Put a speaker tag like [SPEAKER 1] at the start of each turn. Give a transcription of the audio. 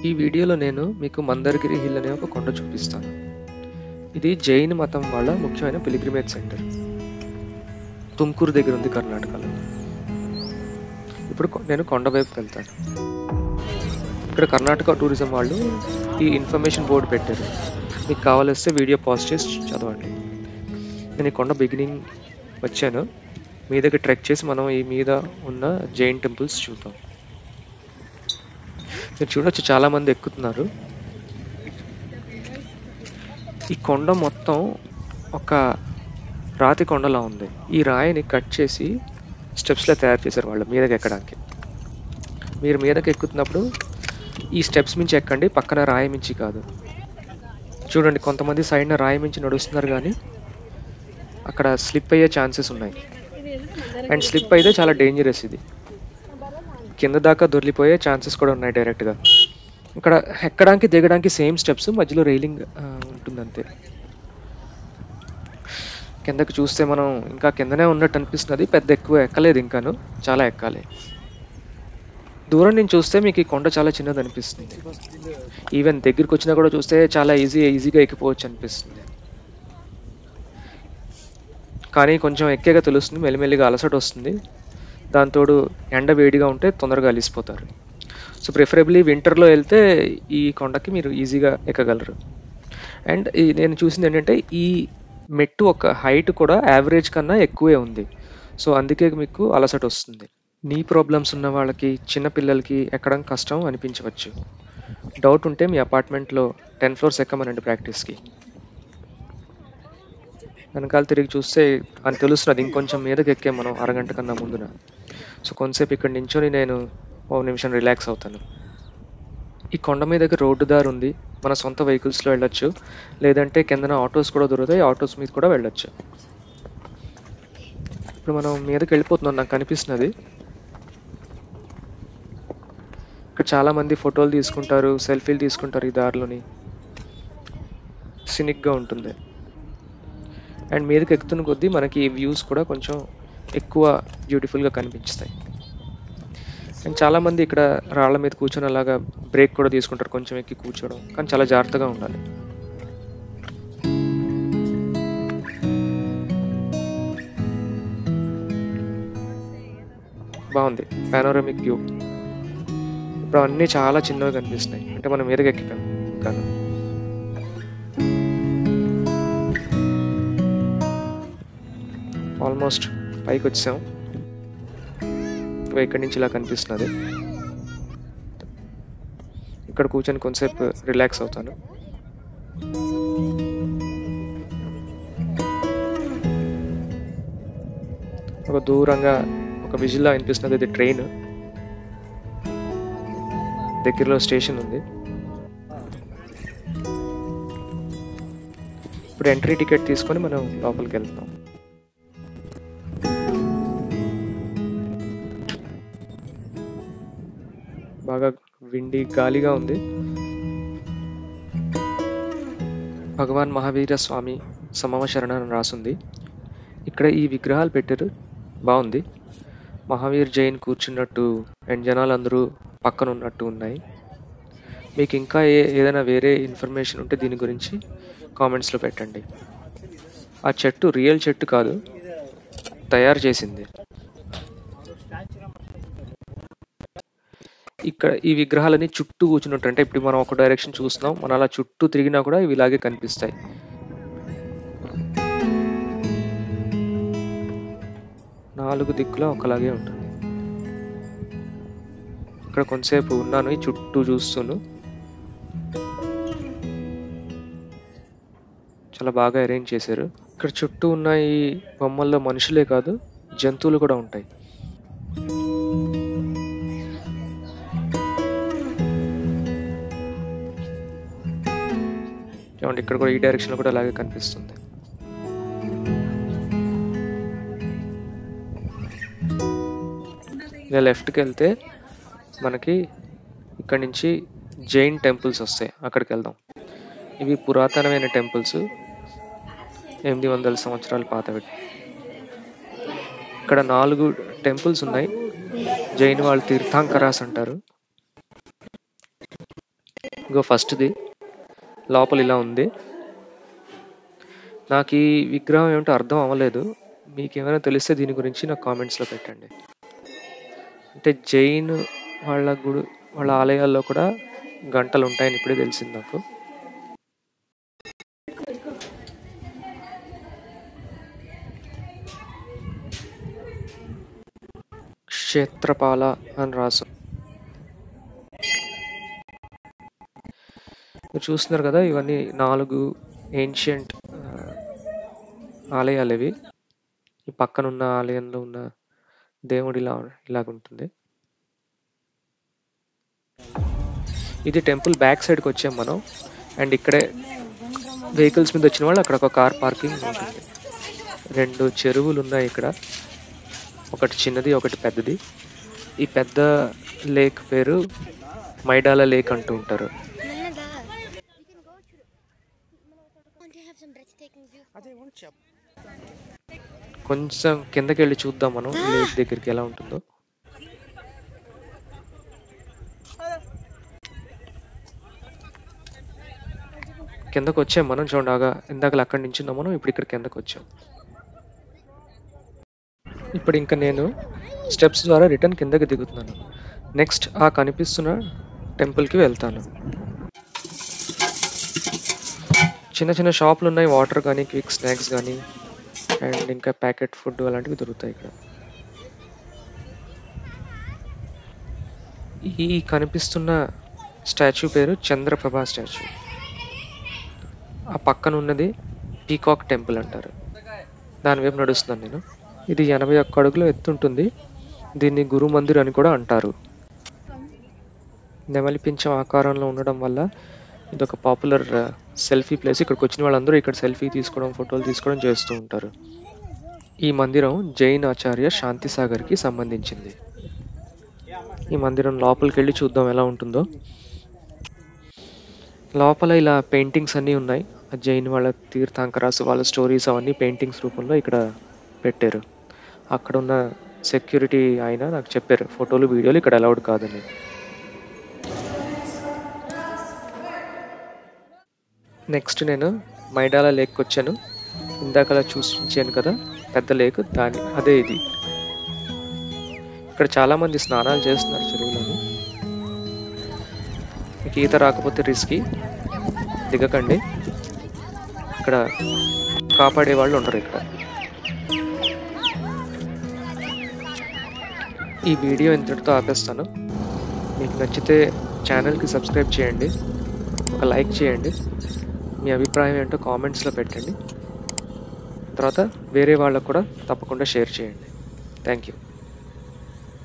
[SPEAKER 1] ఈ వీడియోలో నేను మీకు మందరగిరి హిల్ అనే ఒక కొండ చూపిస్తాను. ఇది జైన్ మతం వాళ్ళ ముఖ్యమైన పిలిగ్రిమేజ్ సెంటర్. తుమ్కూరు దగ్గర ఉంది కర్ణాటకలో. ఇప్పుడు నేను కొండ వైపు వెళ్తాను. ఇక్కడ కర్ణాటక టూరిజం వాళ్ళు ఈ ఇన్ఫర్మేషన్ బోర్డు పెట్టారు. మీకు కావాలిస్తే వీడియో పాజ్ చేసి చదవండి. నేను ఈ కొండ బిగినింగ్ వచ్చాను. మీదకి ట్రెక్ చేసి మనం ఈ మీద ఉన్న జైన్ టెంపుల్స్ చూద్దాం. మీరు చూడొచ్చు, చాలా మంది ఎక్కుతున్నారు. ఈ కొండ మొత్తం ఒక రాతి కొండలా ఉంది. ఈ రాయిని కట్ చేసి స్టెప్స్లో తయారు చేశారు వాళ్ళు మీదకి ఎక్కడానికి. మీరు మీదకి ఎక్కుతున్నప్పుడు ఈ స్టెప్స్ మించి ఎక్కండి, పక్కన రాయి మించి కాదు. చూడండి, కొంతమంది సైడ్న రాయి మించి నడుస్తున్నారు, కానీ అక్కడ స్లిప్ అయ్యే ఛాన్సెస్ ఉన్నాయి. అండ్ స్లిప్ అయితే చాలా డేంజరస్. ఇది కింద దాకా దొరికిపోయే ఛాన్సెస్ కూడా ఉన్నాయి డైరెక్ట్గా. ఇక్కడ ఎక్కడానికి దిగడానికి సేమ్ స్టెప్స్, మధ్యలో రైలింగ్ ఉంటుంది అంతే. కిందకి చూస్తే మనం ఇంకా కిందనే ఉన్నట్టు అనిపిస్తుంది. పెద్ద ఎక్కువ ఎక్కలేదు, ఇంకాను చాలా ఎక్కాలి. దూరం నుంచి చూస్తే మీకు ఈ కొండ చాలా చిన్నది అనిపిస్తుంది. ఈవెన్ దగ్గరికి వచ్చినా కూడా చూస్తే చాలా ఈజీగా ఎక్కిపోవచ్చు అనిపిస్తుంది. కానీ కొంచెం ఎక్కేగా తెలుస్తుంది, మెల్లిమెల్లిగా అలసట వస్తుంది. దాంతోడు ఎండ వేడిగా ఉంటే తొందరగా అలిసిపోతారు. సో ప్రిఫరబుల్లీ వింటర్లో వెళ్తే ఈ కొండకి మీరు ఈజీగా ఎక్కగలరు. అండ్ నేను చూసింది ఏంటంటే, ఈ మెట్టు ఒక హైట్ కూడా యావరేజ్ కన్నా ఎక్కువే ఉంది. సో అందుకే మీకు అలసట వస్తుంది. నీ ప్రాబ్లమ్స్ ఉన్న వాళ్ళకి, చిన్నపిల్లలకి ఎక్కడం కష్టం అనిపించవచ్చు. డౌట్ ఉంటే మీ అపార్ట్మెంట్లో 10 floors ఎక్కమనండి ప్రాక్టీస్కి. వెనకాల తిరిగి చూస్తే అని తెలుస్తున్నది, ఇంకొంచెం మీదకి ఎక్కే మనం అరగంట కన్నా ముందున. సో కొంతసేపు ఇక్కడ నించొని నేను 1 నిమిషం రిలాక్స్ అవుతాను. ఈ కొండ మీదకి రోడ్డు దారి ఉంది. మన సొంత వెహికల్స్లో వెళ్ళొచ్చు, లేదంటే కిందన ఆటోస్ కూడా దొరుకుతాయి. ఆటోస్ మీద కూడా వెళ్ళొచ్చు. ఇప్పుడు మనం మీదకి వెళ్ళిపోతున్నాం, నాకు కనిపిస్తున్నది. ఇక్కడ చాలామంది ఫోటోలు తీసుకుంటారు, సెల్ఫీలు తీసుకుంటారు. ఈ దారిలోని సినిక్గా ఉంటుంది. అండ్ మీదకి ఎక్కుతున్న కొద్దీ మనకి వ్యూస్ కూడా కొంచెం ఎక్కువ బ్యూటిఫుల్గా కనిపిస్తాయి. అండ్ చాలామంది ఇక్కడ రాళ్ల మీద కూర్చొని అలాగా బ్రేక్ కూడా తీసుకుంటారు, కొంచెం ఎక్కి కూర్చోవడం. కానీ చాలా జాగ్రత్తగా ఉండాలి. బాగుంది పానోరమిక్ వ్యూ. ఇప్పుడు అన్నీ చాలా చిన్నవి కనిపిస్తున్నాయి, అంటే మనం మీదకి ఎక్కిపోయాం. ఇంకా ఆల్మోస్ట్ పైకి వచ్చాం. ఇక్కడి నుంచి ఇలా కనిపిస్తున్నది. ఇక్కడ కూర్చొని కొంతసేపు రిలాక్స్ అవుతాను. ఒక దూరంగా ఒక విజిల్లా అనిపిస్తున్నది. ఇది ట్రైన్, దగ్గరలో స్టేషన్ ఉంది. ఇప్పుడు ఎంట్రీ టికెట్ తీసుకొని మనం లోపలికి వెళ్తాం. బాగా విండి గాలిగా ఉంది. భగవాన్ మహావీర స్వామి సమమ శరణ అని రాసుంది. ఇక్కడ ఈ విగ్రహాలు పెట్టారు, బాగుంది. మహావీర్ జైన్ కూర్చున్నట్టు అండ్ జనాలు అందరూ పక్కన ఉన్నట్టు ఉన్నాయి. మీకు ఇంకా ఏదైనా వేరే ఇన్ఫర్మేషన్ ఉంటే దీని గురించి కామెంట్స్లో పెట్టండి. ఆ చెట్టు రియల్ చెట్టు కాదు, తయారు చేసింది. ఇక్కడ ఈ విగ్రహాలని చుట్టూ కూర్చున్నట్టు, అంటే ఇప్పుడు మనం ఒక డైరెక్షన్ చూస్తున్నాం, మనం అలా చుట్టూ తిరిగినా కూడా ఇవి ఇలాగే కనిపిస్తాయి. నాలుగు దిక్కులా ఒకలాగే ఉంటుంది. ఇక్కడ కొంతసేపు ఉన్నాను, ఈ చుట్టూ చూస్తూను. చాలా బాగా అరేంజ్ చేశారు. ఇక్కడ చుట్టూ ఉన్న ఈ బొమ్మల్లో మనుషులే కాదు, జంతువులు కూడా ఉంటాయి. ఇక్కడ కూడా ఈ డైరెక్షన్ లో కూడా అలాగే కనిపిస్తుంది. ఇలా లెఫ్ట్కి వెళ్తే మనకి ఇక్కడ నుంచి జైన్ టెంపుల్స్ వస్తాయి, అక్కడికి వెళ్దాం. ఇవి పురాతనమైన టెంపుల్స్, 800 సంవత్సరాల పాతవి. ఇక్కడ 4 టెంపుల్స్ ఉన్నాయి. జైన్ వాళ్ళు తీర్థంకరాస్ అంటారు. ఇంకో ఫస్ట్ది లోపల ఇలా ఉంది. నాకు ఈ విగ్రహం ఏమిటో అర్థం అవ్వలేదు. మీకు ఏమైనా తెలిస్తే దీని గురించి నాకు కామెంట్స్లో పెట్టండి. అంటే జైన్ వాళ్ళ ఆలయాల్లో కూడా గంటలు ఉంటాయని ఇప్పుడే తెలిసింది నాకు. క్షేత్రపాల అని రాసు. మీరు చూస్తున్నారు కదా, ఇవన్నీ 4 ఏన్షియంట్ ఆలయాలు ఇవి. ఈ పక్కనున్న ఆలయంలో ఉన్న దేవుడు ఇలాగుంటుంది. ఇది టెంపుల్ బ్యాక్ సైడ్కి వచ్చాం మనం. అండ్ ఇక్కడే వెహికల్స్ మీద వచ్చిన వాళ్ళు అక్కడ ఒక కార్ పార్కింగ్ ఉంటుంది. 2 చెరువులు ఉన్నాయి ఇక్కడ, ఒకటి చిన్నది ఒకటి పెద్దది. ఈ పెద్ద లేక్ పేరు మైడాల లేక్ అంటూ ఉంటారు. కొంచెం కిందకి వెళ్ళి చూద్దాం మనం లేక్ దగ్గరికి ఎలా ఉంటుందో. కిందకు వచ్చాం మనం. చూడగా ఇందాక అక్కడి నుంచి మనం ఇప్పుడు ఇక్కడ కిందకు వచ్చాం. ఇప్పుడు ఇంకా నేను స్టెప్స్ ద్వారా రిటర్న్ కిందకి దిగుతున్నాను. నెక్స్ట్ ఆ కనిపిస్తున్న టెంపుల్కి వెళ్తాను. చిన్న చిన్న షాపులు ఉన్నాయి, వాటర్ కానీ క్విక్ స్నాక్స్ కానీ అండ్ ఇంకా ప్యాకెట్ ఫుడ్ అలాంటివి దొరుకుతాయి ఇక్కడ. ఈ కనిపిస్తున్న స్టాచ్యూ పేరు చంద్రప్రభ స్టాచ్యూ. ఆ పక్కన ఉన్నది పీకాక్ టెంపుల్ అంటారు. దాని వైపు నడుస్తున్నాను నేను. ఇది 81 అడుగుల ఎత్తుంటుంది. దీన్ని గురు మందిర్ అని కూడా అంటారు. నెమలి పింఛం ఆకారంలో ఉండడం వల్ల ఇదొక పాపులర్ సెల్ఫీ ప్లేస్. ఇక్కడికి వచ్చిన వాళ్ళందరూ ఇక్కడ సెల్ఫీ తీసుకోవడం, ఫోటోలు తీసుకోవడం చేస్తూ ఉంటారు. ఈ మందిరం జైన్ ఆచార్య శాంతిసాగర్కి సంబంధించింది. ఈ మందిరం లోపలికి వెళ్ళి చూద్దాం ఎలా ఉంటుందో. లోపల ఇలా పెయింటింగ్స్ అన్నీ ఉన్నాయి. జైన్ వాళ్ళ తీర్థాంకరాసు వాళ్ళ స్టోరీస్ అవన్నీ పెయింటింగ్స్ రూపంలో ఇక్కడ పెట్టారు. అక్కడ ఉన్న సెక్యూరిటీ ఆయన నాకు చెప్పారు ఫోటోలు వీడియోలు ఇక్కడ అలౌడ్ కాదని. నెక్స్ట్ నేను మైడాల లేక్కి వచ్చాను. ఇందాకలా చూపించాను కదా పెద్ద లేక్, అదే ఇది. ఇక్కడ చాలామంది స్నానాలు చేస్తున్నారు చెరువులోని. మీకు ఈత రాకపోతే రిస్కీ, దిగకండి. ఇక్కడ కాపాడే వాళ్ళు ఉండరు ఇక్కడ. ఈ వీడియో ఇంతటితో ఆపేస్తాను. మీకు నచ్చితే ఛానల్కి సబ్స్క్రైబ్ చేయండి, ఒక లైక్ చేయండి, మీ అభిప్రాయం ఏంటో కామెంట్స్లో పెట్టండి. తర్వాత వేరే వాళ్ళకు కూడా తప్పకుండా షేర్ చేయండి. Thank you.